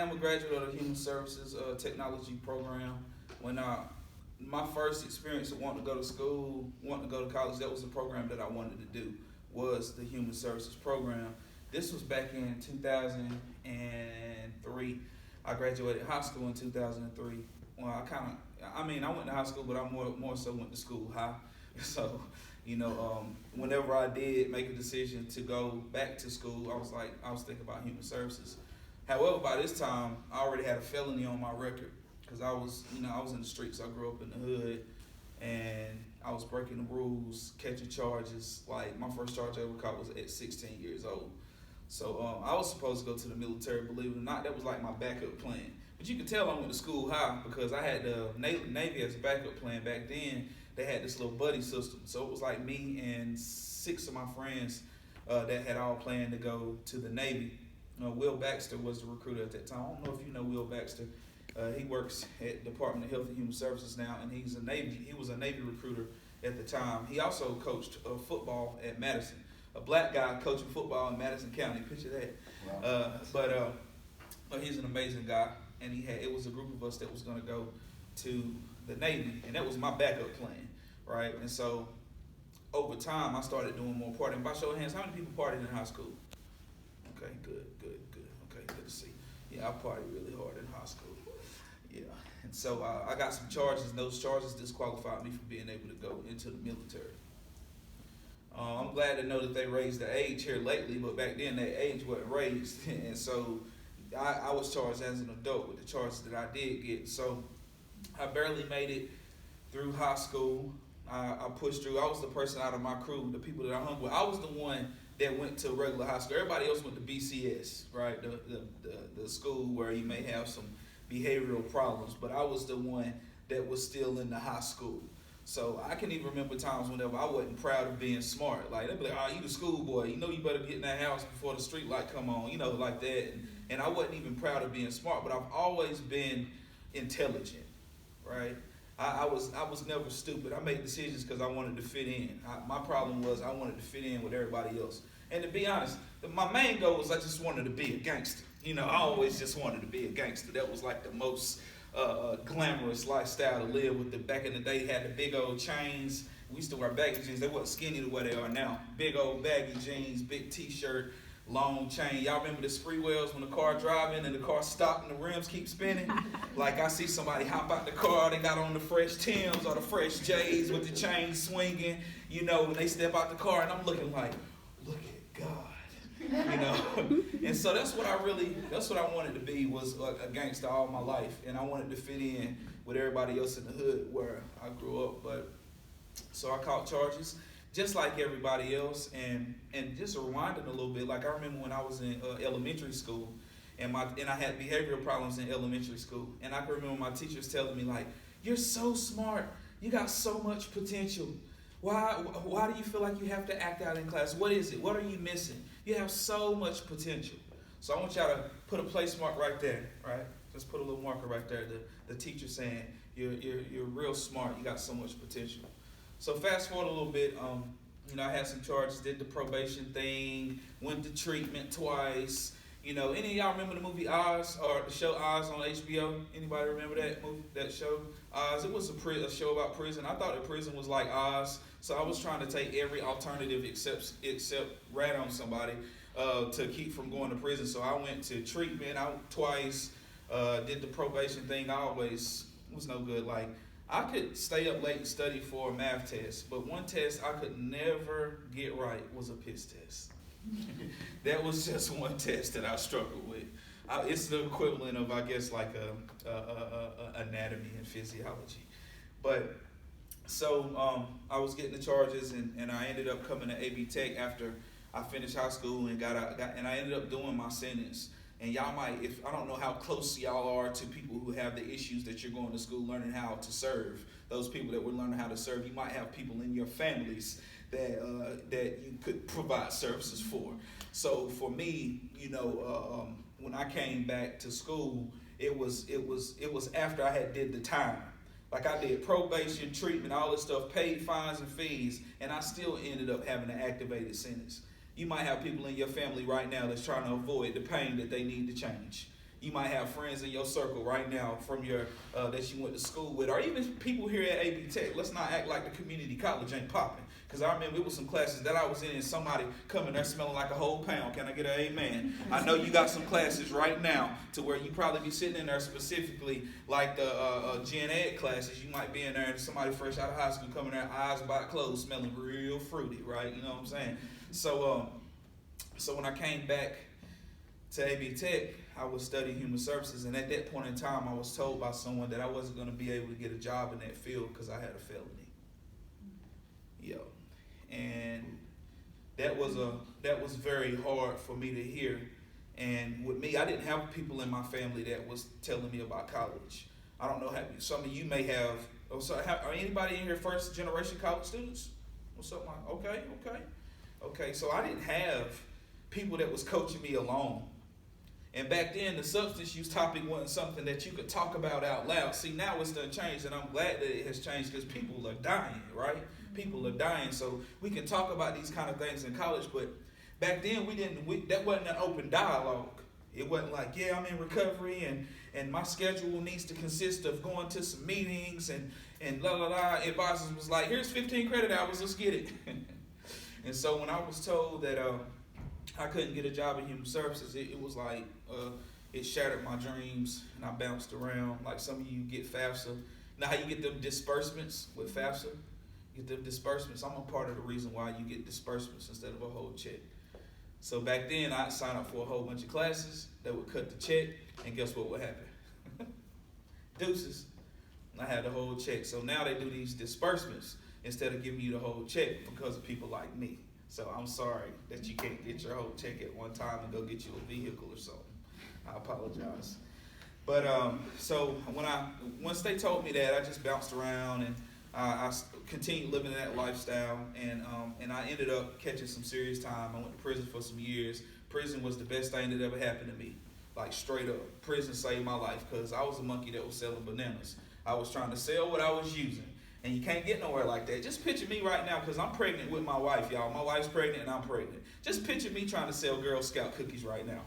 am a graduate of the Human Services Technology program. When my first experience of wanting to go to school, wanting to go to college, that was the program that I wanted to do, was the Human Services program. This was back in 2003. I graduated high school in 2003. Well, I went to high school, but I more so went to school high. So, whenever I did make a decision to go back to school, I was thinking about human services. However, by this time, I already had a felony on my record because I was in the streets. I grew up in the hood, and I was breaking the rules, catching charges. Like, my first charge I ever caught was at 16 years old. So I was supposed to go to the military, believe it or not. That was like my backup plan. But you could tell I went to school high because I had the Navy as a backup plan. Back then, they had this little buddy system. So it was like me and 6 of my friends that had all planned to go to the Navy. Will Baxter was the recruiter at that time. I don't know if you know Will Baxter. He works at Department of Health and Human Services now, and he was a Navy recruiter at the time. He also coached football at Madison. A black guy coaching football in Madison County. Picture that. Wow. But he's an amazing guy, and it was a group of us that was going to go to the Navy, and that was my backup plan, right? And so over time, I started doing more partying. By show of hands, how many people partied in high school? Okay, good. Okay, good to see. Yeah, I partied really hard in high school. Yeah, and so I got some charges, and those charges disqualified me from being able to go into the military. I'm glad to know that they raised the age here lately, but back then that age wasn't raised, and so I was charged as an adult with the charges that I did get. So I barely made it through high school. I pushed through. I was the person out of my crew, the people that I hung with. I was the one that went to regular high school. Everybody else went to BCS, right? The school where you may have some behavioral problems, but I was the one that was still in the high school. So I can even remember times whenever I wasn't proud of being smart. Like, they'd be like, oh, you the schoolboy. You better get in that house before the street light come on, like that. And I wasn't even proud of being smart, but I've always been intelligent, right? I was never stupid. I made decisions because I wanted to fit in. My problem was I wanted to fit in with everybody else. And to be honest, my main goal was I just wanted to be a gangster. I always just wanted to be a gangster. That was like the most glamorous lifestyle to live with. Back in the day, had the big old chains. We used to wear baggy jeans. They weren't skinny the way they are now. Big old baggy jeans, big t-shirt, long chain. Y'all remember the spree wheels when the car driving and the car stopped and the rims keep spinning? Like, I see somebody hop out the car, they got on the fresh Timbs or the fresh J's with the chain swinging, and they step out the car and I'm looking like, look at God. And so that's what I wanted to be, was a gangster all my life, and I wanted to fit in with everybody else in the hood where I grew up. But so I caught charges just like everybody else, and just rewinding a little bit, like I remember when I was in elementary school, and I had behavioral problems in elementary school, and I can remember my teachers telling me, like, you're so smart, you got so much potential. Why do you feel like you have to act out in class? What is it? What are you missing? You have so much potential. So I want y'all to put a place mark right there, right? Just put a little marker right there. The teacher saying you're real smart. You got so much potential. So fast forward a little bit. I had some charges. Did the probation thing. Went to treatment twice. Any of y'all remember the movie Oz, or the show Oz on HBO? Anybody remember that movie, that show? Oz. It was a show about prison. I thought that prison was like Oz, so I was trying to take every alternative except rat on somebody to keep from going to prison. So I went to treatment twice. Did the probation thing. I always was no good. Like, I could stay up late and study for a math test, but one test I could never get right was a piss test. That was just one test that I struggled with. It's the equivalent of, I guess, like a anatomy and physiology. But so I was getting the charges, and I ended up coming to AB Tech after I finished high school and and I ended up doing my sentence. And y'all might, I don't know how close y'all are to people who have the issues that you're going to school learning how to serve. Those people that were learning how to serve, you might have people in your families that you could provide services for. So for me, when I came back to school, it was after I had did the time. Like, I did probation, treatment, all this stuff, paid fines and fees, and I still ended up having an activated sentence. You might have people in your family right now that's trying to avoid the pain that they need to change. You might have friends in your circle right now from your that you went to school with, or even people here at AB Tech. Let's not act like the community college ain't popping. Because I remember it was some classes that I was in and somebody coming there smelling like a whole pound. Can I get an amen? I know you got some classes right now to where you probably be sitting in there specifically like the gen ed classes. You might be in there and somebody fresh out of high school coming there, eyes by closed, smelling real fruity, right? You know what I'm saying? So when I came back to AB Tech, I was studying human services, and at that point in time, I was told by someone that I wasn't going to be able to get a job in that field because I had a felony. And that was very hard for me to hear. And with me, I didn't have people in my family that was telling me about college. I don't know how some of you may have. Are anybody in here first generation college students or something like? Okay. So I didn't have people that was coaching me along. And back then, the substance use topic wasn't something that you could talk about out loud. See, now it's done changed, and I'm glad that it has changed because people are dying, right? People are dying, so we can talk about these kind of things in college. But back then, that wasn't an open dialogue. It wasn't like, yeah, I'm in recovery, and my schedule needs to consist of going to some meetings and la la la. Advisors was like, here's 15 credit hours, let's get it. And so when I was told that I couldn't get a job in human services, it was like it shattered my dreams, and I bounced around. Like some of you get FAFSA. Now how you get them disbursements with FAFSA? You get them disbursements. I'm a part of the reason why you get disbursements instead of a whole check. So back then, I'd sign up for a whole bunch of classes that would cut the check, and guess what would happen? Deuces. I had the whole check. So now they do these disbursements instead of giving you the whole check because of people like me. So I'm sorry that you can't get your whole check at one time and go get you a vehicle or something. I apologize. But so once they told me that, I just bounced around, and I continued living that lifestyle, and I ended up catching some serious time. I went to prison for some years. Prison was the best thing that ever happened to me. Like straight up, prison saved my life because I was a monkey that was selling bananas. I was trying to sell what I was using. And you can't get nowhere like that. Just picture me right now, because I'm pregnant with my wife, y'all. My wife's pregnant and I'm pregnant. Just picture me trying to sell Girl Scout cookies right now,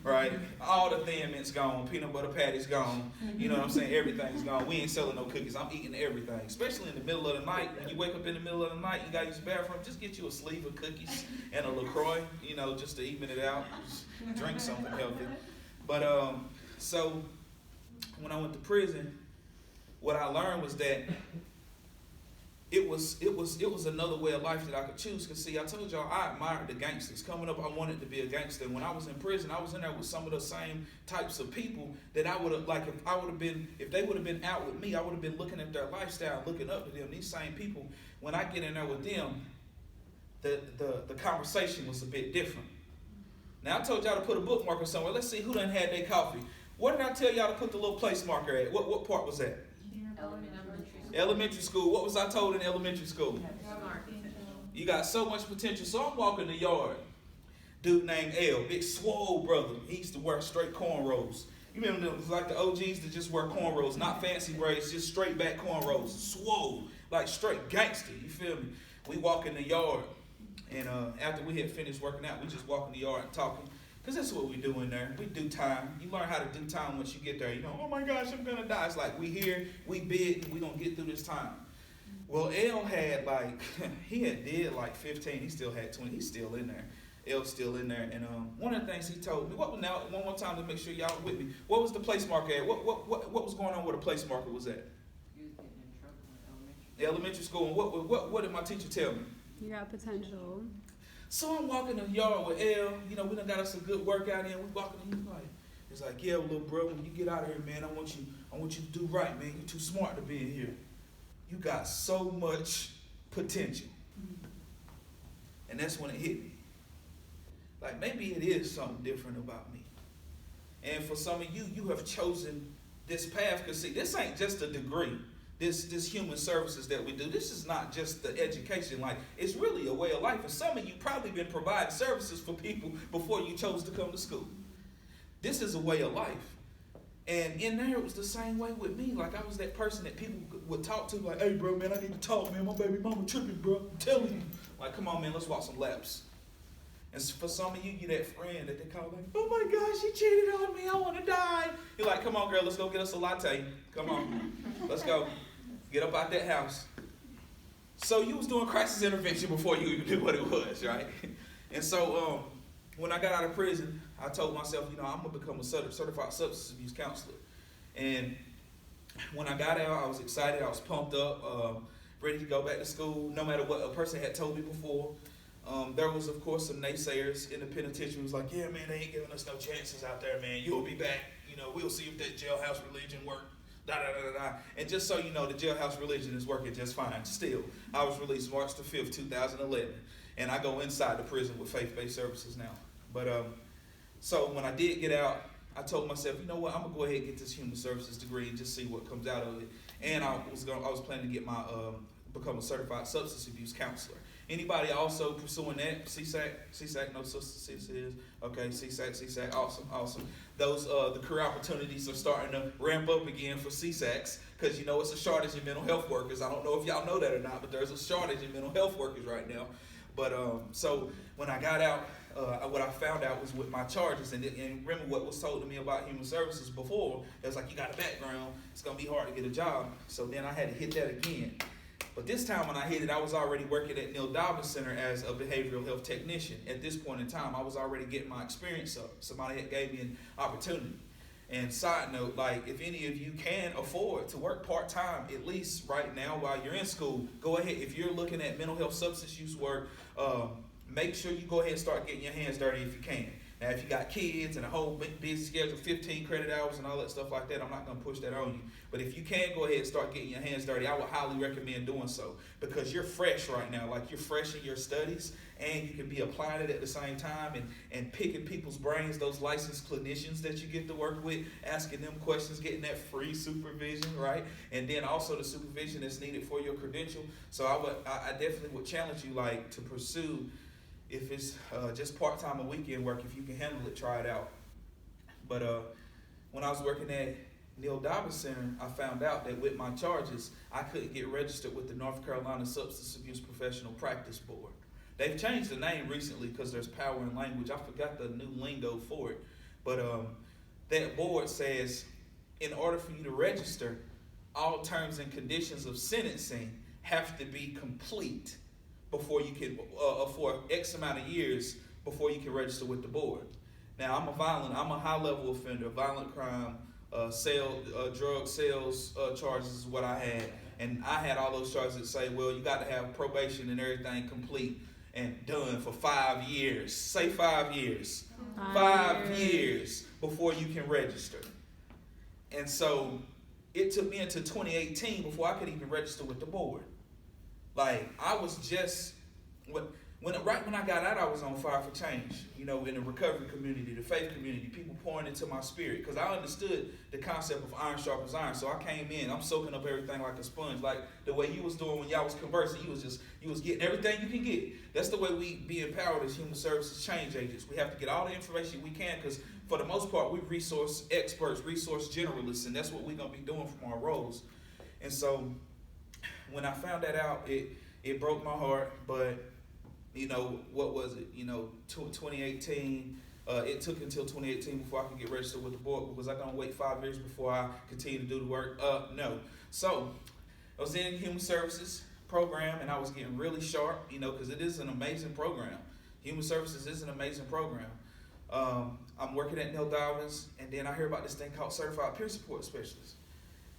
right? All the Thin Mint's gone, peanut butter patty's gone. You know what I'm saying? Everything's gone. We ain't selling no cookies. I'm eating everything, especially in the middle of the night. When you wake up in the middle of the night, you got to use the bathroom. Just get you a sleeve of cookies and a LaCroix, just to even it out. Just drink something healthy. But so when I went to prison, what I learned was that it was another way of life that I could choose. Because see, I told y'all I admired the gangsters. Coming up, I wanted to be a gangster. When I was in prison, I was in there with some of the same types of people that I would have, like if they would have been out with me, I would have been looking at their lifestyle, looking up to them. These same people, when I get in there with them, the conversation was a bit different. Now I told y'all to put a bookmarker somewhere. Let's see who done had their coffee. What did I tell y'all to put the little place marker at? What part was that? Elementary school. What was I told in elementary school? You got so much potential. So I'm walking the yard. Dude named L, big swole brother. He used to wear straight cornrows. You remember them, like the OGs that just wear cornrows, not fancy braids, just straight back cornrows. Swole, like straight gangster. You feel me? We walk in the yard, and after we had finished working out, we just walk in the yard and talking. Because that's what we do in there. We do time. You learn how to do time once you get there. Oh my gosh, I'm going to die. It's like we here, we big, and we going to get through this time. Well, L had he did 15. He still had 20. He's still in there. L's still in there. And one of the things he told me, one more time to make sure y'all with me, what was the place marker at? What was going on where the place marker was at? You was getting in trouble in Elementary school. And what did my teacher tell me? You got potential. So I'm walking in the yard with L. We done got us a good workout in. We walking in. He's like, yeah, little bro, when you get out of here, man, I want you to do right, man. You're too smart to be in here. You got so much potential. And that's when it hit me. Like maybe it is something different about me. And for some of you, you have chosen this path. Because see, this ain't just a degree. This human services that we do, this is not just the education. It's really a way of life. And some of you probably been providing services for people before you chose to come to school. This is a way of life. And in there, it was the same way with me. I was that person that people would talk to, like, hey, bro, man, I need to talk, man. My baby mama tripping, bro. I'm telling you. Come on, man, let's walk some laps. And for some of you, you're that friend that they call like, oh my gosh, she cheated on me, I want to die. You're like, come on, girl, let's go get us a latte. Come on, let's go. Get up out that house. So you was doing crisis intervention before you even knew what it was, right? And so when I got out of prison, I told myself, I'm going to become a certified substance abuse counselor. And when I got out, I was excited, I was pumped up, ready to go back to school, no matter what a person had told me before. There was, of course, some naysayers in the penitentiary. Was like, yeah, man, they ain't giving us no chances out there, man. You'll be back. We'll see if that jailhouse religion works. And just so you know, the jailhouse religion is working just fine. Still, I was released March the 5th, 2011. And I go inside the prison with faith-based services now. But so when I did get out, I told myself, you know what, I'm going to go ahead and get this human services degree and just see what comes out of it. And I was planning to get my become a certified substance abuse counselor. Anybody also pursuing that? CSAC, no substance is. Okay, CSAC, awesome. Those, the career opportunities are starting to ramp up again for CSACs because, it's a shortage in mental health workers. I don't know if y'all know that or not, but there's a shortage in mental health workers right now. But so when I got out, what I found out was with my charges, and remember what was told to me about human services before, it was like, you got a background, it's going to be hard to get a job. So then I had to hit that again. But this time when I hit it, I was already working at Neil Dobbins Center as a behavioral health technician. At this point in time, I was already getting my experience up. Somebody had gave me an opportunity. And side note, like if any of you can afford to work part-time, at least right now while you're in school, go ahead. If you're looking at mental health substance use work, make sure you go ahead and start getting your hands dirty if you can. Now, if you got kids and a whole busy schedule, 15 credit hours and all that stuff like that, I'm not going to push that on you. But if you can go ahead and start getting your hands dirty, I would highly recommend doing so because you're fresh right now. Like you're fresh in your studies and you can be applying it at the same time and picking people's brains, those licensed clinicians that you get to work with, asking them questions, getting that free supervision, right? And then also the supervision that's needed for your credential. So I definitely would challenge you like to pursue. If it's just part-time or weekend work, if you can handle it, try it out. But when I was working at Neil Dobbins Center, I found out that with my charges, I couldn't get registered with the North Carolina Substance Abuse Professional Practice Board. They've changed the name recently because there's power in language. I forgot the new lingo for it. But that board says in order for you to register, all terms and conditions of sentencing have to be complete before you can, for X amount of years before you can register with the board. Now, I'm a high-level offender, violent crime, drug sales charges is what I had. And I had all those charges that say, well, you got to have probation and everything complete and done for 5 years. Say 5 years. 5 years before you can register. And so it took me into 2018 before I could even register with the board. Like, I was just, right when I got out, I was on fire for change, in the recovery community, the faith community, people pouring into my spirit, because I understood the concept of iron sharpens iron. So I came in, I'm soaking up everything like a sponge, like the way you was doing when y'all was conversing, you was getting everything you can get. That's the way we be empowered as human services change agents. We have to get all the information we can, because for the most part, we resource experts, resource generalists, and that's what we're going to be doing from our roles. And so when I found that out, it broke my heart, but what was it? 2018, it took until 2018 before I could get registered with the board. Was I going to wait 5 years before I continue to do the work? No. So I was in human services program and I was getting really sharp, because it is an amazing program. Human services is an amazing program. I'm working at Neil Dobbins, and then I hear about this thing called Certified Peer Support Specialist.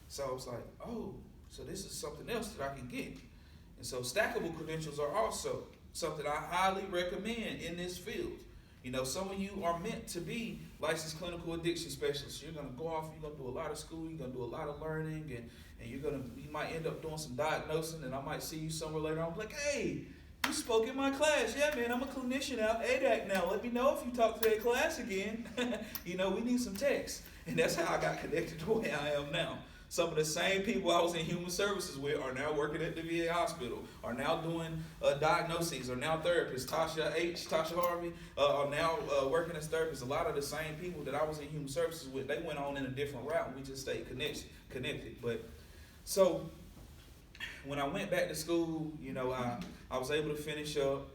So I was like, oh, so this is something else that I can get. And so stackable credentials are also something I highly recommend in this field. Some of you are meant to be licensed clinical addiction specialists. You're going to go off, you're going to do a lot of school, you're going to do a lot of learning, and you might end up doing some diagnosing, and I might see you somewhere later on, like, hey, you spoke in my class. Yeah, man, I'm a clinician out ADAC now. Let me know if you talk to that class again. We need some techs. And that's how I got connected to where I am now. Some of the same people I was in human services with are now working at the VA hospital, are now doing diagnoses, are now therapists. Tasha Harvey, are now working as therapists. A lot of the same people that I was in human services with, they went on in a different route, and we just stayed connected. But so when I went back to school, I was able to finish up,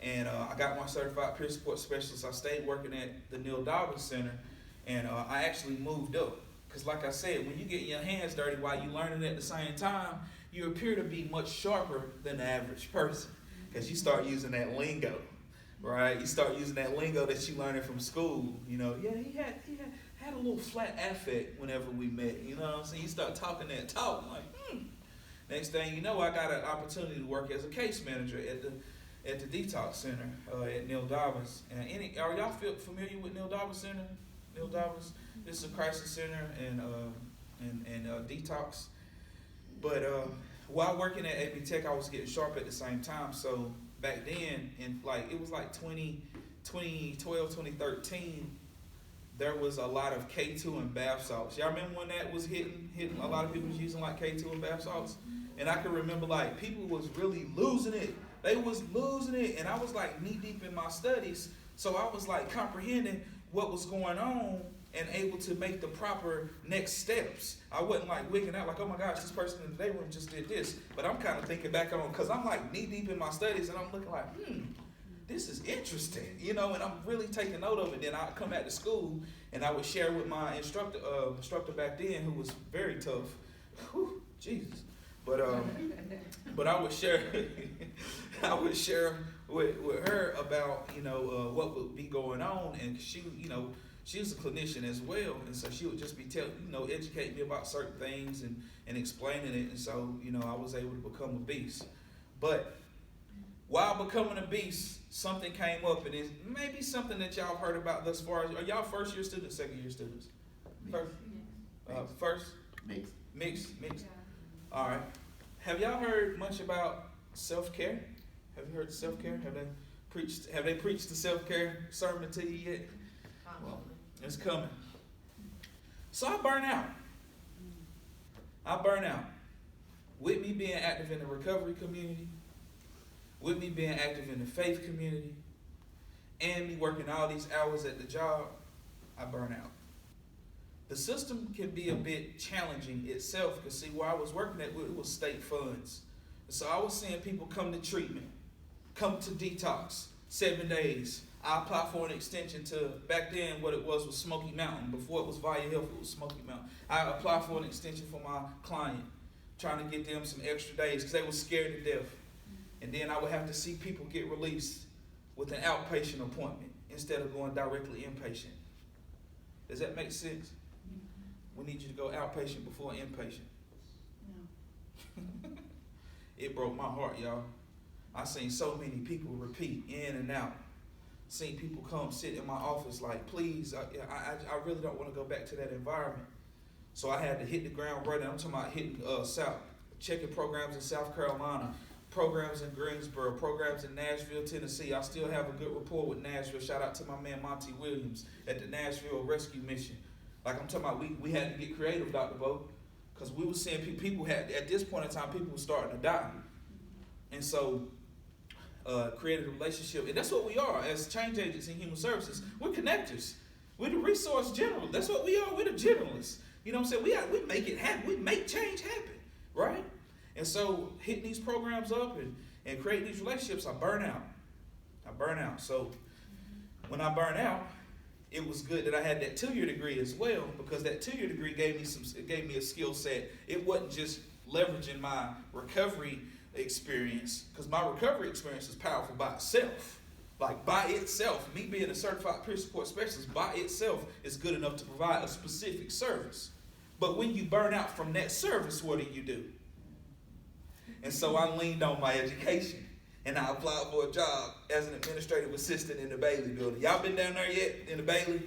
and I got my certified peer support specialist. I stayed working at the Neil Dobbins Center, and I actually moved up. Because like I said, when you get your hands dirty while you learning at the same time, you appear to be much sharper than the average person. Because you start using that lingo, right? You start using that lingo that you learning from school. You know, yeah, he had a little flat affect whenever we met. You know what I'm saying? You start talking that talk, I'm like, Next thing you know, I got an opportunity to work as a case manager at the Detox Center at Neil Dobbins. And are y'all familiar with Neil Dobbins Center? Neil Dobbins. This is a crisis center and detox. But while working at AP Tech, I was getting sharp at the same time. So back then, it was like 2012, 2013, there was a lot of K2 and bath salts. Y'all remember when that was hitting? A lot of people was using like K2 and bath salts. And I can remember like people was really losing it. They was losing it, and I was like knee deep in my studies. So I was like comprehending what was going on and able to make the proper next steps. I wasn't like wigging out like, oh my gosh, this person in the day room just did this. But I'm kind of thinking back on, because I'm like knee deep in my studies, and I'm looking like, this is interesting, you know, and I'm really taking note of it. Then I'd come back to school and I would share with my instructor back then, who was very tough. Whew, Jesus. But I would share with her about, what would be going on, and she was a clinician as well, and so she would just be educate me about certain things and explaining it, and so, I was able to become a beast. But while becoming a beast, something came up, and it's maybe something that y'all have heard about thus far. Are y'all first year students, second year students? First? Mixed? Yeah. All right. Have y'all heard much about self-care? Have you heard self-care? Have they preached the self-care sermon to you yet? Well, it's coming. So I burn out. With me being active in the recovery community, with me being active in the faith community, and me working all these hours at the job, I burn out. The system can be a bit challenging itself, because see, where I was working at, it was state funds. So I was seeing people come to treatment, come to detox, 7 days. I applied for an extension to, back then what it was Smoky Mountain. Before it was Via Health, it was Smoky Mountain. I applied for an extension for my client, trying to get them some extra days because they were scared to death. And then I would have to see people get released with an outpatient appointment instead of going directly inpatient. Does that make sense? We need you to go outpatient before inpatient. No. It broke my heart, y'all. I seen so many people repeat in and out. Seen people come sit in my office like, please, I really don't want to go back to that environment. So I had to hit the ground running. I'm talking about hitting checking programs in South Carolina, programs in Greensboro, programs in Nashville, Tennessee. I still have a good rapport with Nashville. Shout out to my man Monty Williams at the Nashville Rescue Mission. Like I'm talking about, we had to get creative, Dr. Bo, because we were seeing people had, at this point in time, people were starting to die. And so created a relationship. And that's what we are as change agents in human services. We're connectors. We're the resource general. That's what we are. We're the generalists. You know what I'm saying? We make it happen. We make change happen, right? And so hitting these programs up and creating these relationships, I burn out. So when I burn out, it was good that I had that 2-year degree as well, because that 2-year degree gave me a skill set. It wasn't just leveraging my recovery experience, because my recovery experience is powerful by itself. Like by itself, me being a certified peer support specialist by itself is good enough to provide a specific service. But when you burn out from that service, what do? And so I leaned on my education, and I applied for a job as an administrative assistant in the Bailey building. Y'all been down there yet in the Bailey?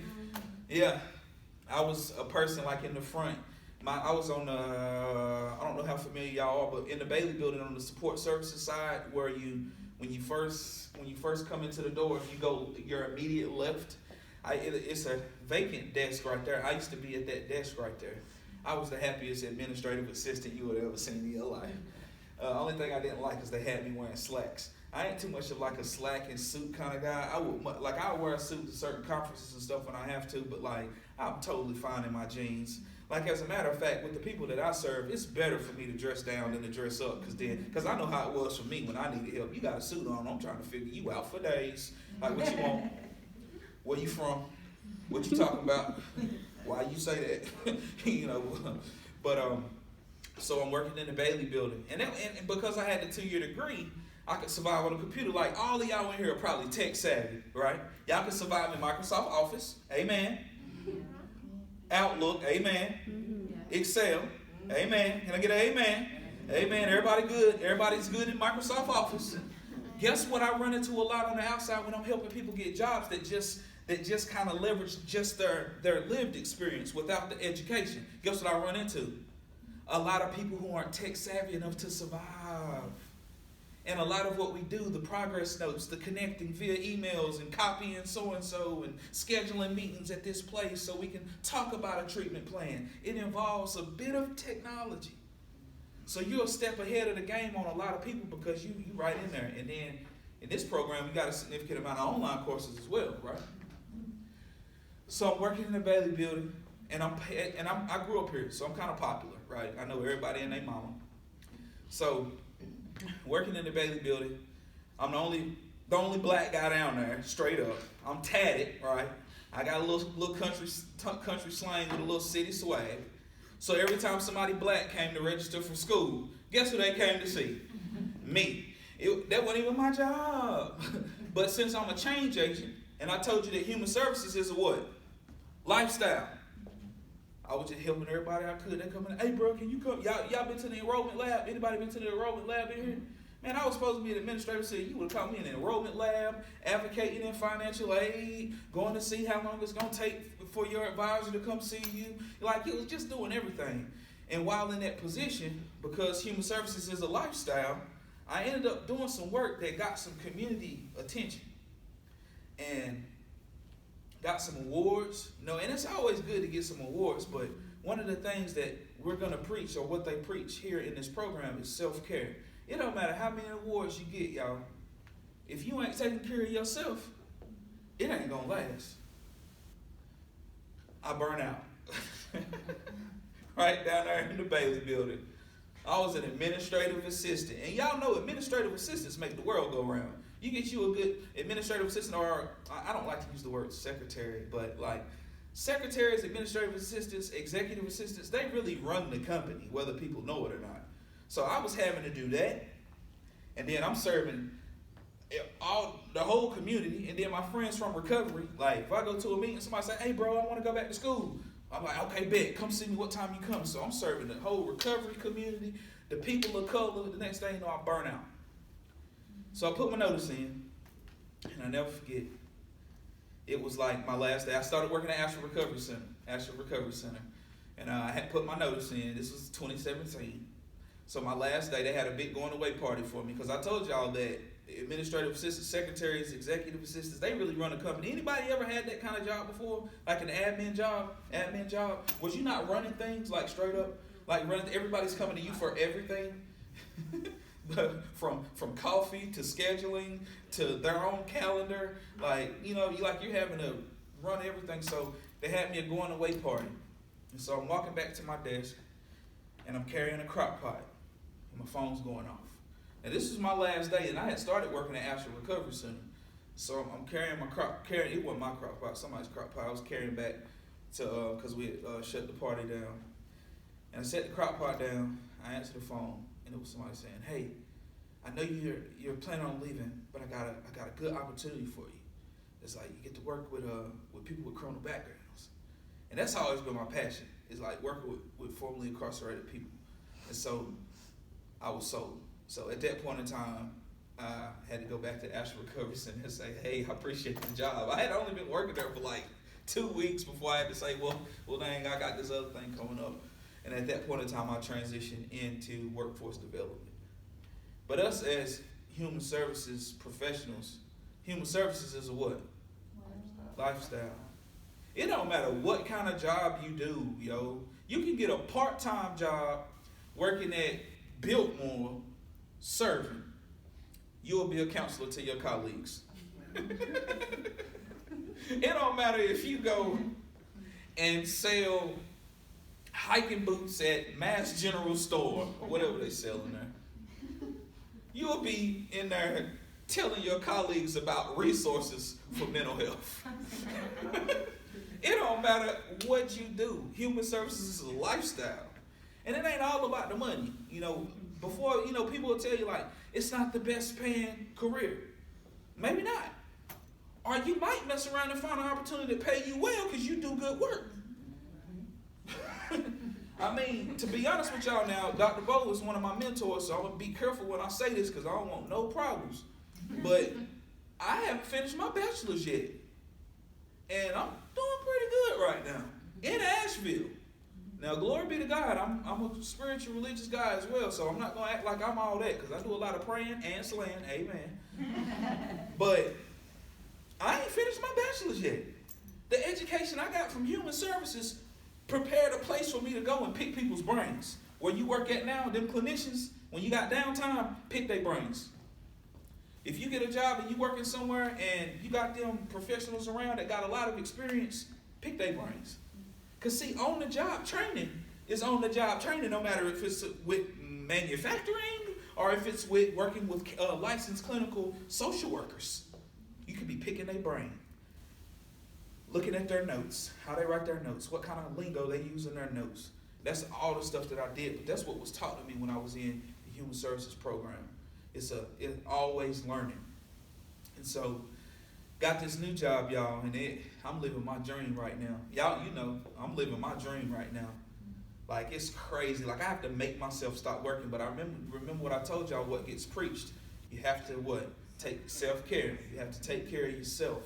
Yeah. I was a person like in the front. I was on I don't know how familiar y'all are, but in the Bailey building on the support services side, where when you first come into the door, if you go your immediate left, it's a vacant desk right there. I used to be at that desk right there. I was the happiest administrative assistant you would ever seen in your life. Only thing I didn't like is they had me wearing slacks. I ain't too much of like a slack and suit kind of guy. I would wear a suit to certain conferences and stuff when I have to, but like I'm totally fine in my jeans. Like, as a matter of fact, with the people that I serve, it's better for me to dress down than to dress up, because I know how it was for me when I needed help. You got a suit on, I'm trying to figure you out for days. Like, what you want? Where you from? What you talking about? Why you say that? You know, but so I'm working in the Bailey building, and because I had the 2-year degree, I could survive on a computer. Like, all of y'all in here are probably tech savvy, right? Y'all can survive in Microsoft Office, amen. Outlook, amen. Excel, amen. Can I get an amen? Amen. Everybody good? Everybody's good in Microsoft Office. Guess what I run into a lot on the outside when I'm helping people get jobs that just kind of leverage just their lived experience without the education. Guess what I run into? A lot of people who aren't tech savvy enough to survive. And a lot of what we do, the progress notes, the connecting via emails and copying so-and-so and scheduling meetings at this place so we can talk about a treatment plan, it involves a bit of technology. So you're a step ahead of the game on a lot of people because you right in there. And then in this program, we got a significant amount of online courses as well, right? So I'm working in the Bailey building, and I grew up here, so I'm kind of popular, right? I know everybody and their mama. So working in the Bailey building, I'm the only black guy down there, straight up. I'm tatted, right? I got a little country slang with a little city swag. So every time somebody black came to register for school, guess who they came to see? Me. That wasn't even my job. But since I'm a change agent, and I told you that human services is a what? Lifestyle. I was just helping everybody I could. They come in, hey bro, can you come? Y'all been to the enrollment lab? Anybody been to the enrollment lab in here? Man, I was supposed to be an administrator, so you would have called me in the enrollment lab, advocating in financial aid, going to see how long it's going to take for your advisor to come see you. Like, it was just doing everything. And while in that position, because human services is a lifestyle, I ended up doing some work that got some community attention and got some awards. And it's always good to get some awards, but one of the things that we're going to preach, or what they preach here in this program, is self-care. It don't matter how many awards you get, y'all. If you ain't taking care of yourself, it ain't gonna last. I burn out. Right down there in the Bailey building. I was an administrative assistant. And y'all know administrative assistants make the world go round. You get you a good administrative assistant, or I don't like to use the word secretary, but like secretaries, administrative assistants, executive assistants, they really run the company, whether people know it or not. So I was having to do that, and then I'm serving the whole community, and then my friends from recovery, like if I go to a meeting, somebody say, hey bro, I want to go back to school. I'm like, okay, bet, come see me what time you come. So I'm serving the whole recovery community, the people of color. The next thing you know, I burn out. So I put my notice in, and I never forget, it was like my last day. I started working at Ashford Recovery Center, and I had put my notice in. This was 2017. So my last day, they had a big going away party for me, because I told y'all that administrative assistants, secretaries, executive assistants, they really run a company. Anybody ever had that kind of job before? Like an admin job? Was you not running things like straight up? Like everybody's coming to you for everything? From coffee to scheduling to their own calendar. Like, you're having to run everything. So they had me a going away party. And so I'm walking back to my desk, and I'm carrying a crock pot. My phone's going off. And this is my last day, and I had started working at Ashford Recovery Center. So I'm carrying it wasn't my crock pot, somebody's crock pot. I was carrying back to, because we had shut the party down. And I set the crock pot down, I answered the phone, and it was somebody saying, hey, I know you're planning on leaving, but I got a good opportunity for you. It's like you get to work with people with criminal backgrounds. And that's always been my passion, is like working with formerly incarcerated people. And so I was sold. So at that point in time, I had to go back to Ashford Recovery Center and say, hey, I appreciate the job. I had only been working there for like 2 weeks before I had to say, well, dang, I got this other thing coming up. And at that point in time, I transitioned into workforce development. But us as human services professionals, human services is a what? Lifestyle. It don't matter what kind of job you do, yo. You can get a part-time job working at Biltmore, serving. You'll be a counselor to your colleagues. It don't matter if you go and sell hiking boots at Mass General Store or whatever they sell in there. You'll be in there telling your colleagues about resources for mental health. It don't matter what you do. Human services is a lifestyle. And it ain't all about the money. You know, before, you know, people will tell you like, it's not the best paying career. Maybe not. Or you might mess around and find an opportunity to pay you well because you do good work. I mean, to be honest with y'all now, Dr. Bo is one of my mentors, so I'm going to be careful when I say this because I don't want no problems. But I haven't finished my bachelor's yet. And I'm doing pretty good right now in Asheville. Now, glory be to God, I'm a spiritual, religious guy as well, so I'm not going to act like I'm all that because I do a lot of praying and slaying, amen. But I ain't finished my bachelor's yet. The education I got from human services prepared a place for me to go and pick people's brains. Where you work at now, them clinicians, when you got downtime, pick their brains. If you get a job and you working somewhere and you got them professionals around that got a lot of experience, pick their brains. Because see, on-the-job training is on-the-job training no matter if it's with manufacturing or if it's with working with licensed clinical social workers. You could be picking their brain. Looking at their notes, how they write their notes, what kind of lingo they use in their notes. That's all the stuff that I did, but that's what was taught to me when I was in the human services program. It's always learning. And so, got this new job, y'all, and I'm living my dream right now. Y'all, you know, I'm living my dream right now. Like, it's crazy. Like, I have to make myself stop working, but I remember what I told y'all, what gets preached. You have to, what? Take self-care. You have to take care of yourself.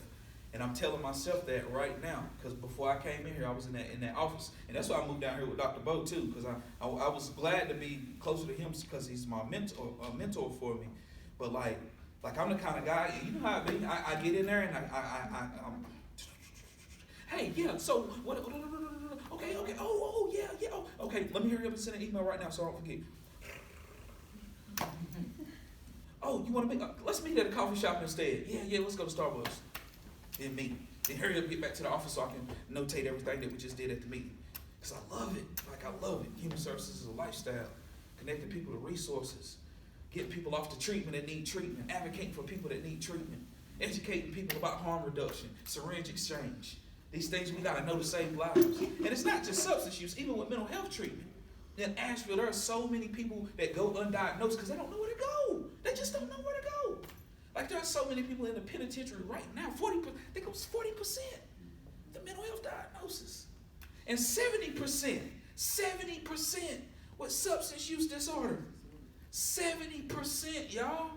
And I'm telling myself that right now, because before I came in here, I was in that office, and that's why I moved down here with Dr. Bo too, because I was glad to be closer to him because he's my mentor for me. But like I'm the kind of guy, you know how I be. I get in there and I'm hey, yeah. So what? Okay. Oh yeah. Oh, okay. Let me hurry up and send an email right now so I don't forget. Oh, you want to meet? Let's meet at a coffee shop instead. Yeah. Let's go to Starbucks. Then meet. Then hurry up, get back to the office so I can notate everything that we just did at the meeting. Because I love it. Like, I love it. Human services is a lifestyle. Connecting people to resources. Getting people off the treatment that need treatment. Advocating for people that need treatment. Educating people about harm reduction. Syringe exchange. These things we got to know to save lives. And it's not just substance use, even with mental health treatment. In Asheville, there are so many people that go undiagnosed because they don't know where to go. They just don't know where to go. Like, there are so many people in the penitentiary right now, 40%, I think it was 40%, the mental health diagnosis. And 70% with substance use disorder. 70%, y'all.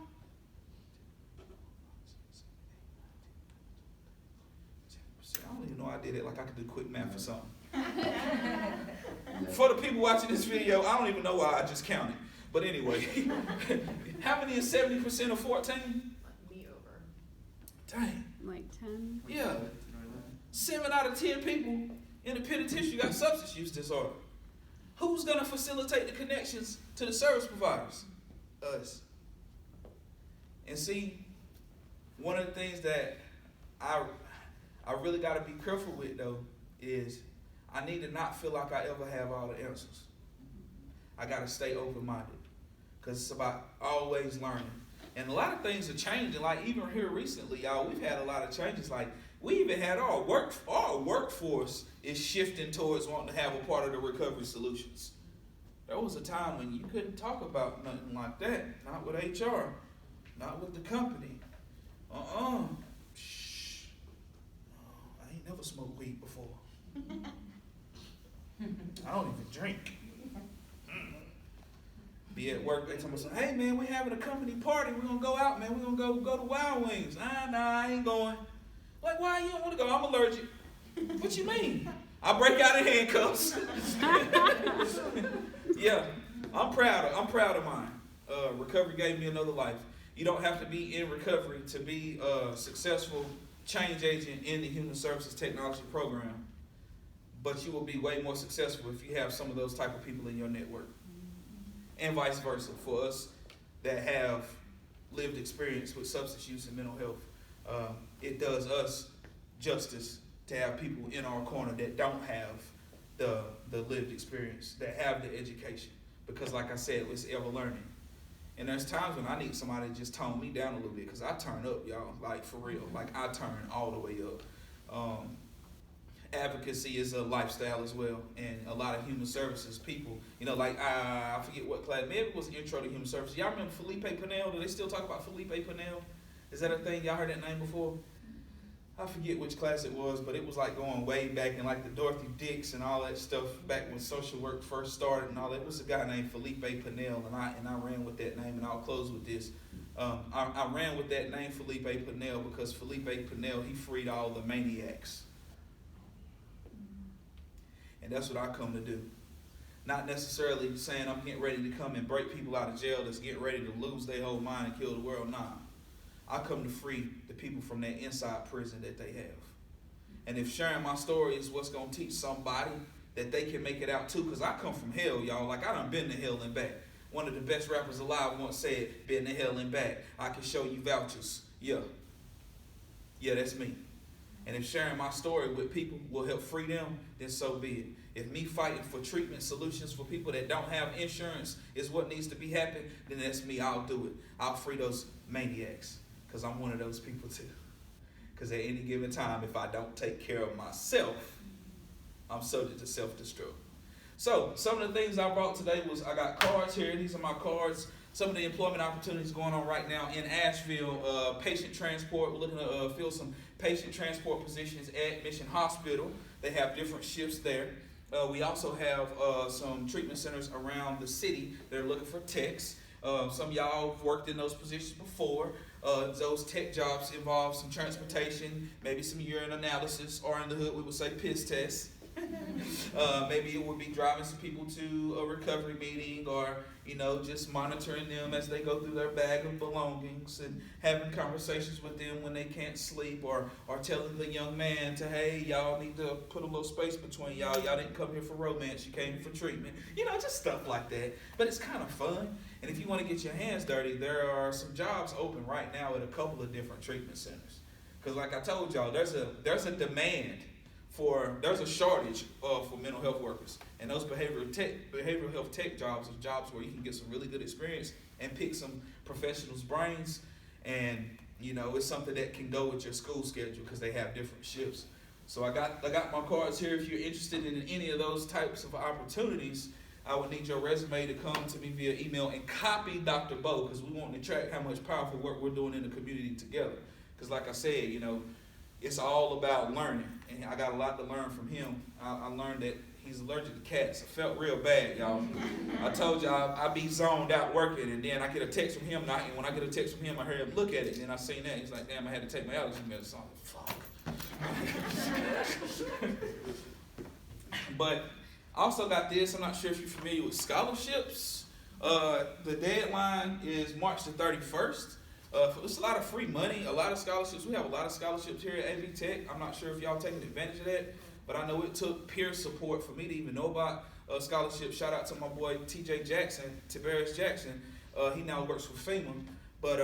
I don't even know I did it like I could do quick math or something. For the people watching this video, I don't even know why I just counted. But anyway, how many is 70% of 14? Dang. Like 10? Yeah. 7 out of 10 people in the penitentiary got substance use disorder. Who's going to facilitate the connections to the service providers? Us. And see, one of the things that I really got to be careful with, though, is I need to not feel like I ever have all the answers. I got to stay open-minded because it's about always learning. And a lot of things are changing. Like, even here recently, y'all, we've had a lot of changes. Like, we even had our workforce is shifting towards wanting to have a part of the recovery solutions. There was a time when you couldn't talk about nothing like that. Not with HR. Not with the company. Shh. Oh, I ain't never smoked weed before. I don't even drink. Be at work, they tell me, hey man, we're having a company party. We're going to go out, man. We're going to go to Wild Wings. Nah, I ain't going. Like, why you don't want to go? I'm allergic. What you mean? I break out in handcuffs. Yeah, I'm proud of mine. Recovery gave me another life. You don't have to be in recovery to be a successful change agent in the Human Services Technology Program. But you will be way more successful if you have some of those type of people in your network. And vice versa for us that have lived experience with substance use and mental health. It does us justice to have people in our corner that don't have the lived experience, that have the education. Because like I said, it's ever learning. And there's times when I need somebody to just tone me down a little bit, because I turn up, y'all, like for real. Like I turn all the way up. Advocacy is a lifestyle as well, and a lot of human services people, you know, like I forget what class, maybe it was Intro to Human Services. Y'all remember Felipe Pinel? Do they still talk about Felipe Pinel? Is that a thing? Y'all heard that name before? I forget which class it was, but it was like going way back in like the Dorothy Dix and all that stuff back when social work first started and all that. It was a guy named Felipe Pinel, and I ran with that name, and I'll close with this. I ran with that name Felipe Pinel because Felipe Pinel, he freed all the maniacs. And that's what I come to do. Not necessarily saying I'm getting ready to come and break people out of jail that's getting ready to lose their whole mind and kill the world. Nah. I come to free the people from that inside prison that they have. And if sharing my story is what's going to teach somebody that they can make it out too, because I come from hell, y'all. Like, I done been to hell and back. One of the best rappers alive once said, been to hell and back. I can show you vouchers. Yeah, that's me. And if sharing my story with people will help free them, then so be it. If me fighting for treatment solutions for people that don't have insurance is what needs to be happening, then that's me. I'll do it. I'll free those maniacs. Because I'm one of those people too. Because at any given time, if I don't take care of myself, I'm subject to self-destruct. So some of the things I brought today was I got cards here. These are my cards. Some of the employment opportunities going on right now in Asheville. Patient transport. We're looking to fill some patient transport positions at Mission Hospital. They have different shifts there. We also have some treatment centers around the city that are looking for techs. Some of y'all have worked in those positions before. Those tech jobs involve some transportation, maybe some urine analysis, or in the hood we would say piss tests. Maybe it would be driving some people to a recovery meeting, or just monitoring them as they go through their bag of belongings and having conversations with them when they can't sleep, or telling the young man to, hey, y'all need to put a little space between y'all. Y'all didn't come here for romance, you came for treatment. Just stuff like that. But it's kind of fun. And if you want to get your hands dirty, there are some jobs open right now at a couple of different treatment centers. Because like I told y'all, there's a demand there's a shortage for mental health workers. And those behavioral health tech jobs are jobs where you can get some really good experience and pick some professionals' brains. And, it's something that can go with your school schedule because they have different shifts. So I got my cards here. If you're interested in any of those types of opportunities, I would need your resume to come to me via email and copy Dr. Bo, because we want to track how much powerful work we're doing in the community together. Because like I said, it's all about learning. And I got a lot to learn from him. I learned that he's allergic to cats. I felt real bad, y'all. I told y'all I be zoned out working, and then I get a text from him. And when I get a text from him, I heard him look at it, and then I seen that. He's like, damn, I had to take my allergy medicine. Fuck. But I also got this. I'm not sure if you're familiar with scholarships. The deadline is March the 31st. It's a lot of free money, a lot of scholarships. We have a lot of scholarships here at AV Tech. I'm not sure if y'all taking advantage of that, but I know it took peer support for me to even know about scholarships. Shout out to my boy TJ Jackson, Tiberius Jackson. He now works for FEMA. But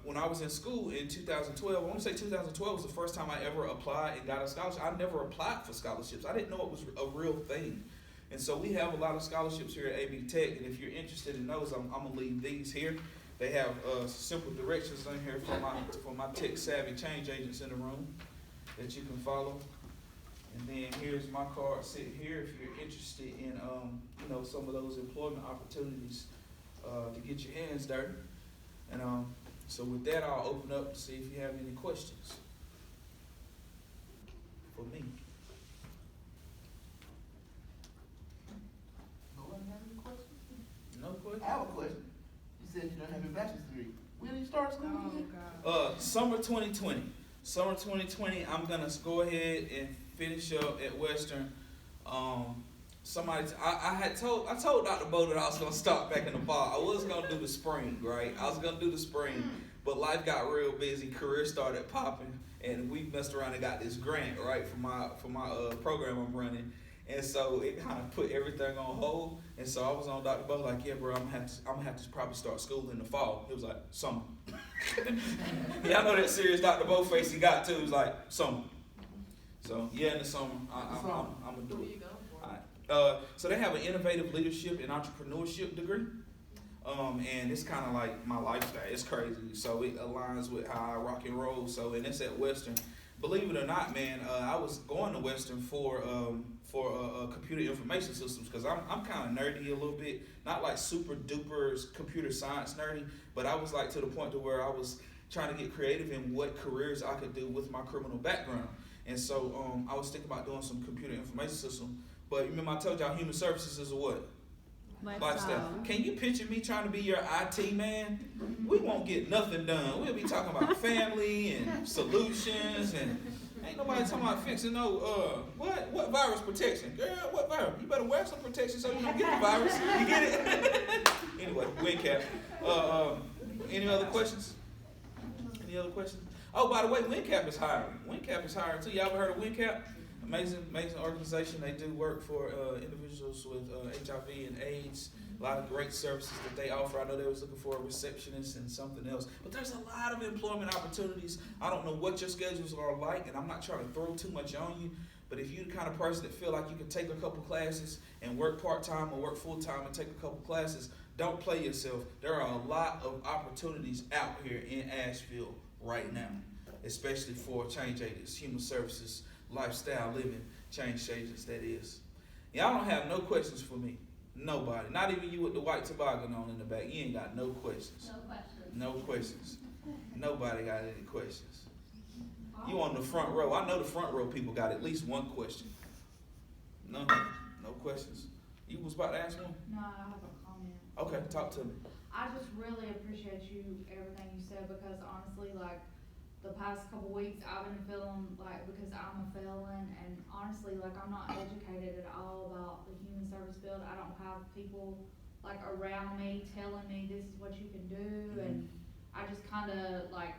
when I was in school in 2012, I want to say 2012 was the first time I ever applied and got a scholarship. I never applied for scholarships. I didn't know it was a real thing. And so we have a lot of scholarships here at AV Tech, and if you're interested in those, I'm going to leave these here. They have simple directions in here for my tech-savvy change agents in the room that you can follow. And then here's my card sitting here if you're interested in some of those employment opportunities to get your hands dirty. And so with that, I'll open up to see if you have any questions for me. No question? I have a question. You said you don't have your bachelor's degree. When did you start school again? Summer 2020. Summer 2020, I'm going to go ahead and finish up at Western. I told Dr. Bo that I was going to start back in the fall. I was going to do the spring, right? I was going to do the spring, but life got real busy. Career started popping, and we messed around and got this grant, right, for my program I'm running. And so it kind of put everything on hold. And so I was on Dr. Bo like, yeah, bro, I'm gonna have to probably start school in the fall. It was like, summer. Yeah, I know that serious Dr. Bo face he got too. It was like, summer. So yeah, in the summer, I'm gonna Who do are it. you going for? So they have an innovative leadership and entrepreneurship degree. And it's kind of like my lifestyle. It's crazy. So it aligns with how I rock and roll. So, and it's at Western. Believe it or not, man, I was going to Western for computer information systems because I'm kind of nerdy a little bit. Not like super duper computer science nerdy, but I was like to the point to where I was trying to get creative in what careers I could do with my criminal background. And so I was thinking about doing some computer information system. But remember I told y'all human services is a what? Lifestyle. Can you picture me trying to be your IT man? We won't get nothing done. We'll be talking about family and solutions and ain't nobody talking about fixing no what virus protection. Girl, what virus? You better wear some protection so you don't get the virus. You get it? Anyway, WinCap. Any other questions? Any other questions? Oh, by the way, WinCap is hiring. WinCap is hiring too. Y'all ever heard of WinCap? Amazing organization. They do work for individuals with HIV and AIDS. A lot of great services that they offer. I know they was looking for a receptionist and something else. But there's a lot of employment opportunities. I don't know what your schedules are like, and I'm not trying to throw too much on you. But if you're the kind of person that feel like you can take a couple classes and work part-time or work full-time and take a couple classes, don't play yourself. There are a lot of opportunities out here in Asheville right now, especially for change agents, human services, lifestyle living, change agents, that is. Y'all don't have no questions for me. Nobody. Not even you with the white toboggan on in the back. You ain't got no questions. No questions. No questions. Nobody got any questions. You on the front row. I know the front row people got at least one question. No questions. You was about to ask one? No, I have a comment. Okay, talk to me. I just really appreciate everything you said, because honestly, like, the past couple weeks I've been feeling like, because I'm a felon, and honestly, like, I'm not educated at all about the human service field. I don't have people like around me telling me this is what you can do, and I just kinda like,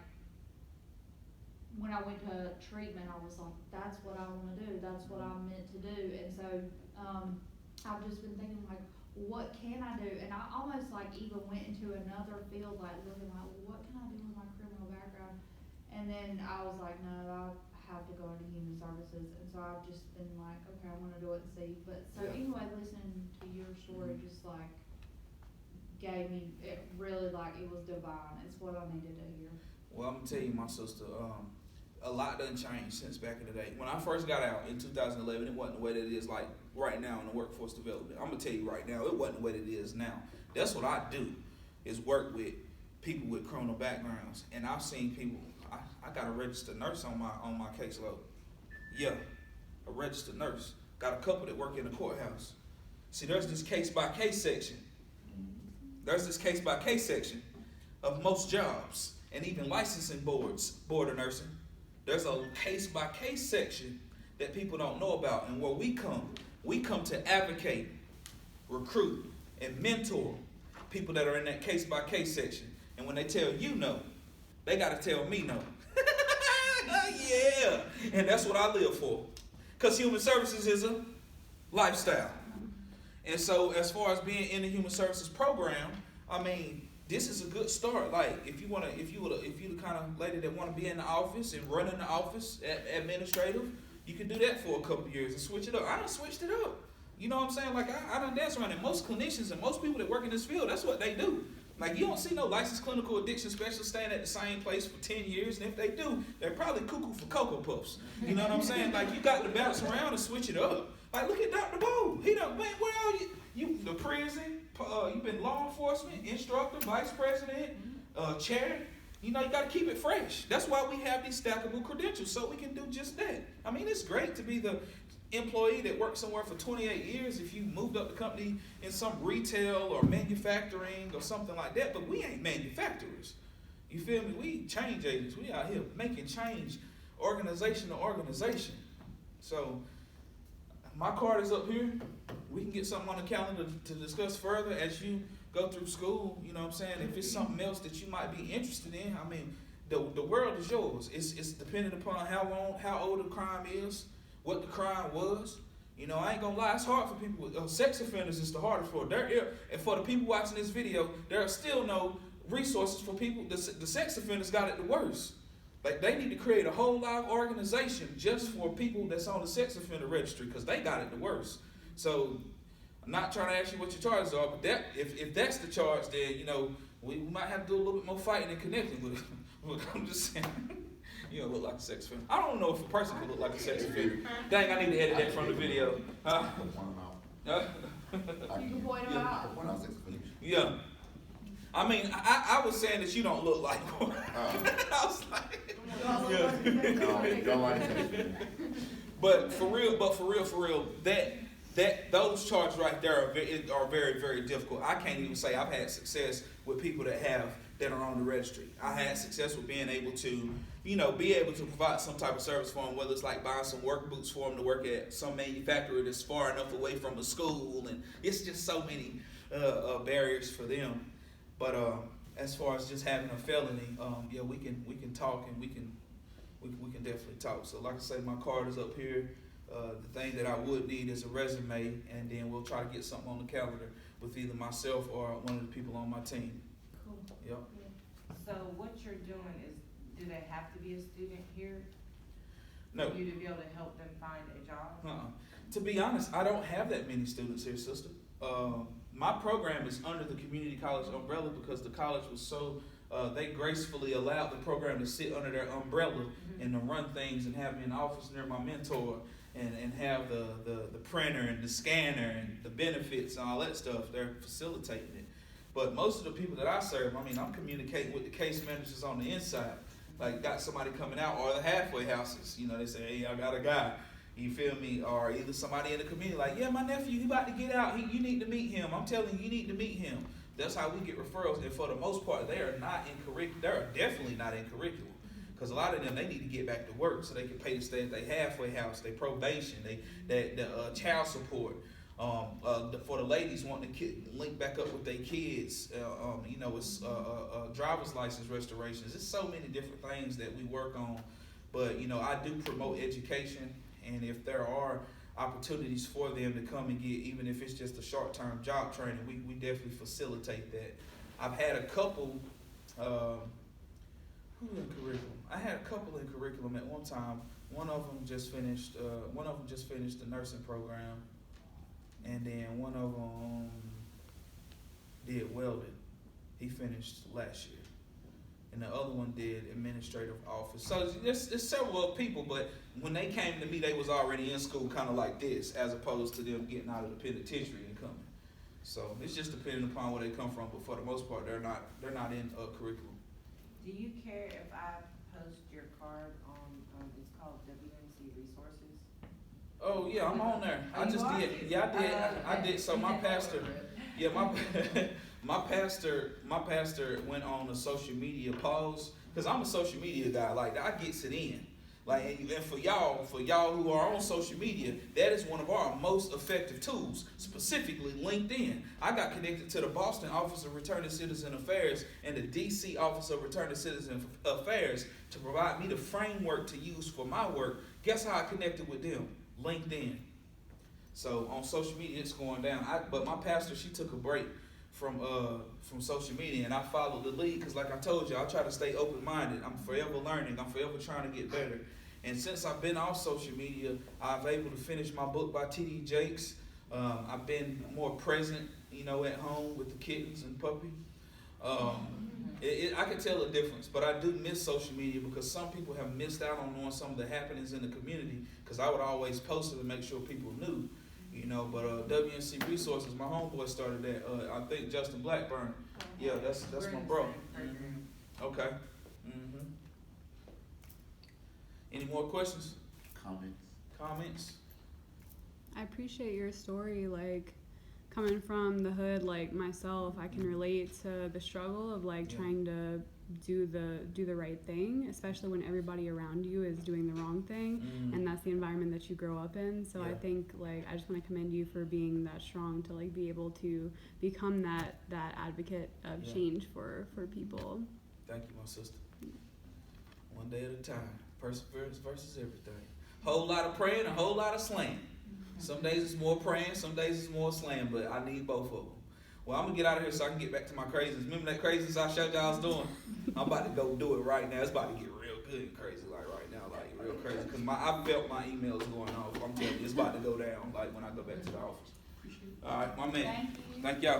when I went to treatment, I was like, that's what I wanna do, that's what I'm meant to do. And so I've just been thinking, like, what can I do? And I almost like even went into another field, like looking like, what can I do with my criminal background? And then I was like, no, I have to go into human services. And so I've just been like, okay, I'm gonna do it and see. But so anyway, listening to your story just like gave me, it really, like, it was divine. It's what I needed to hear. Well, I'm gonna tell you, my sister, a lot done changed since back in the day. When I first got out in 2011, it wasn't the way that it is like right now in the workforce development. I'm gonna tell you right now, it wasn't the way that it is now. That's what I do, is work with people with criminal backgrounds. And I've seen people, I got a registered nurse on my caseload. Yeah, a registered nurse. Got a couple that work in the courthouse. See, there's this case-by-case section. There's this case-by-case section of most jobs, and even licensing boards, board of nursing. There's a case-by-case section that people don't know about. And where we come to advocate, recruit, and mentor people that are in that case-by-case section. And when they tell you no, they got to tell me no. Yeah, and that's what I live for. Because human services is a lifestyle. And so as far as being in the human services program, I mean, this is a good start. Like, if you're the kind of lady that want to be in the office and run in the office, administrative, you can do that for a couple of years and switch it up. I done switched it up. You know what I'm saying? Like, I done dance around it. Most clinicians and most people that work in this field, that's what they do. Like, you don't see no licensed clinical addiction specialists staying at the same place for 10 years, and if they do, they're probably cuckoo for Cocoa Puffs. You know what I'm saying? Like, you got to bounce around and switch it up. Like, look at Dr. Bo. He done, man, where are you? You the prison, you've been law enforcement, instructor, vice president, chair. You know, you got to keep it fresh. That's why we have these stackable credentials, so we can do just that. I mean, it's great to be the employee that worked somewhere for 28 years if you moved up the company in some retail or manufacturing or something like that, but we ain't manufacturers. You feel me? We change agents. We out here making change organization to organization. So my card is up here. We can get something on the calendar to discuss further as you go through school. You know what I'm saying? If it's something else that you might be interested in, I mean, the world is yours. It's dependent upon how old the crime is, what the crime was. You know, I ain't gonna lie, it's hard for people with sex offenders. Is the hardest for. And for the people watching this video, there are still no resources for people. The sex offenders got it the worst. Like, they need to create a whole live organization just for people that's on the sex offender registry, because they got it the worst. So, I'm not trying to ask you what your charges are, but that if that's the charge, then, you know, we might have to do a little bit more fighting and connecting with it. Look, I'm just saying, you don't look like a sex offender. I don't know if a person could look like a sex offender. Dang, I need to edit that from the video. Huh? You can point them out. Yeah. I mean, I was saying that you don't look like one. I was like, but for real, that those charges right there are very, very difficult. I can't even say I've had success with people that are on the registry. I had success with being able to, you know, be able to provide some type of service for them, whether it's like buying some work boots for them to work at some manufacturer that's far enough away from the school, and it's just so many barriers for them. But as far as just having a felony, yeah, we can talk, and we can definitely talk. So like I say, my card is up here. The thing that I would need is a resume, and then we'll try to get something on the calendar with either myself or one of the people on my team. Cool. Yep. So what you're doing is, do they have to be a student here? No. For you to be able to help them find a job? To be honest, I don't have that many students here, sister. My program is under the community college umbrella because the college was so, they gracefully allowed the program to sit under their umbrella and to run things and have me in the office near my mentor and have the printer and the scanner and the benefits and all that stuff. They're facilitating it. But most of the people that I serve, I mean, I'm communicating with the case managers on the inside. Like, got somebody coming out, or the halfway houses. You know, they say, hey, I got a guy. You feel me? Or either somebody in the community like, yeah, my nephew, he about to get out. You need to meet him. I'm telling you, you need to meet him. That's how we get referrals. And for the most part, they are not in curriculum. They're definitely not in curriculum. Because a lot of them, they need to get back to work so they can pay to stay at their halfway house, their probation, the child support. For the ladies wanting to link back up with their kids, you know, it's driver's license restorations. There's so many different things that we work on. But, you know, I do promote education. And if there are opportunities for them to come and get, even if it's just a short-term job training, we definitely facilitate that. I've had a couple, who in curriculum? I had a couple in curriculum at one time. One of them just finished the nursing program, and then one of them did welding. He finished last year. And the other one did administrative office. So there's several people, but when they came to me, they was already in school kind of like this, as opposed to them getting out of the penitentiary and coming. So it's just depending upon where they come from, but for the most part, they're not in a curriculum. Do you care if I post your card on, it's called WNC Resources? Oh yeah, I'm on there. I just did. Yeah, I did. So my pastor, yeah, my pastor went on a social media pause, because I'm a social media guy. Like, I gets it in. Like, and for y'all who are on social media, that is one of our most effective tools, specifically LinkedIn. I got connected to the Boston Office of Returning Citizen Affairs and the DC Office of Returning Citizen Affairs to provide me the framework to use for my work. Guess how I connected with them? LinkedIn. So on social media, it's going down. But my pastor, she took a break from social media, and I followed the lead because, like I told you, I try to stay open-minded. I'm forever learning. I'm forever trying to get better. And since I've been off social media, I've been able to finish my book by T.D. Jakes. I've been more present, you know, at home with the kittens and puppy. I can tell a difference, but I do miss social media because some people have missed out on knowing some of the happenings in the community, because I would always post it to make sure people knew. You know, but WNC Resources, my homeboy started that. I think Justin Blackburn. Yeah, that's my bro. Mm-hmm. Okay. Mm-hmm. Any more questions? Comments? I appreciate your story. Like, coming from the hood, like myself, I can relate to the struggle of like trying to do the right thing, especially when everybody around you is doing the wrong thing, and that's the environment that you grow up in. So I think, like, I just want to commend you for being that strong to like be able to become that advocate of change for people. Thank you, my sister. One day at a time. Perseverance versus everything. Whole lot of praying, a whole lot of slaying. Some days it's more praying, some days it's more slaying, but I need both of them. Well, I'm gonna get out of here so I can get back to my craziness. Remember that craziness I showed y'all I was doing? I'm about to go do it right now. It's about to get real good and crazy, like right now, like real crazy. Cause I felt my emails going off. I'm telling you, it's about to go down, like when I go back to the office. Appreciate it. All right, my man. Thank you. Thank y'all.